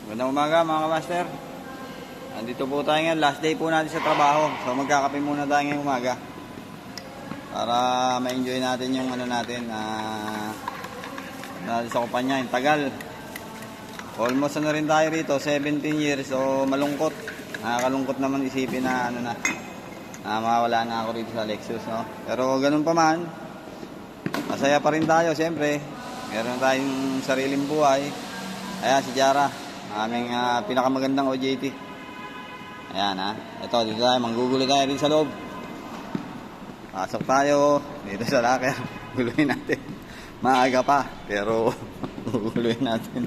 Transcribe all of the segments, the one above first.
Magandang umaga mga kamaster. Andito po tayo ngayon, last day po natin sa trabaho. So magkakape muna tayo ngayong umaga para ma-enjoy natin yung ano natin sa kumpanya. Yung tagal. Almost ano rin tayo rito, 17 years. So malungkot. Nakakalungkot naman isipin na mawala na ako rito sa Lexus, no? Pero ganun pa man, masaya pa rin tayo siyempre. Meron tayong sariling buhay. Ayan si Jara, aming pinakamagandang OJT. Ayan ito dito tayo, manggugulo tayo rin sa loob. Pasok tayo dito sa locker. Guluhin natin. Maaga pa, pero guguluhin natin.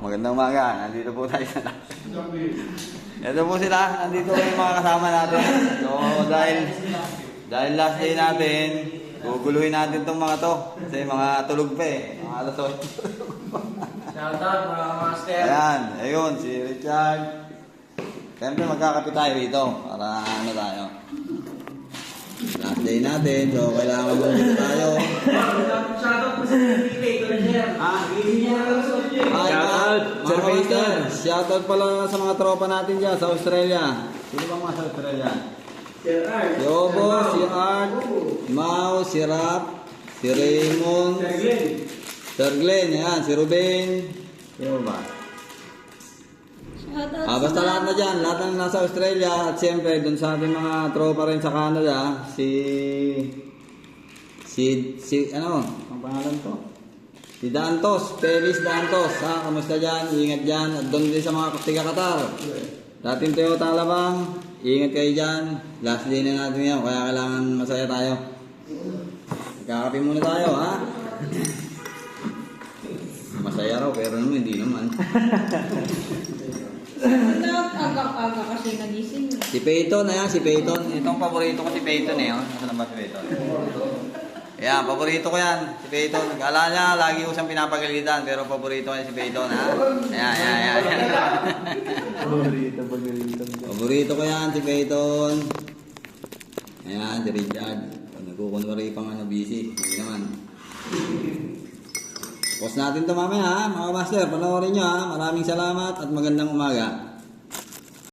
Magandang umaga. Nandito po tayo sa locker. Ito po sila, nandito yung mga kasama natin. So dahil last day natin, guguluhin natin tong mga to. Kasi mga tulog pa mga alas 8. Shoutout mga master. Ayan, ayun, si Richard. Siyempre magkakapit tayo rito para ano tayo. Last day natin, so kailangan magulito tayo. Shoutout po sa Peter Sir. Shoutout, Sir Peter. Shoutout pala sa mga tropa natin dyan sa Australia. Sino bang mga sa Australia? Sir Art. Si Obo, si Art, Mau, si Rap, si Raymond, Sir Glenn, yan, si Ruben. Sino ba? Basta lahat na dyan, lahat na nasa Australia. At siyempre, dun sa ating mga tropa rin sa Canada, ano, ang pangalan to? Si Dantos, Pelis Dantos. Kamusta dyan? Ingat dyan. At doon din sa mga tiga-Qatar. Dating Toyota Alabang, ingat kayo dyan. Last day na natin yan, kaya kailangan masaya tayo. Magkakape muna tayo, ha? Masaya raw, pero naman, hindi naman. Aga-aga kasi nagising. Si Peyton, ayan, si Peyton. Itong paborito ko si Peyton Nasaan ba si Peyton? Ayan, paborito ko yan. Si Peyton. Akala niya, lagi ko siyang pinapagalitan. Pero paborito ko yan si Peyton, ha? Ayan. Paborito ko yan si Peyton. Ayan, si Richard. Nagkukunwari pang busy. Hindi naman. Post natin ito mamaya, ha? Mga master, panoorin nyo, ha? Maraming salamat at magandang umaga.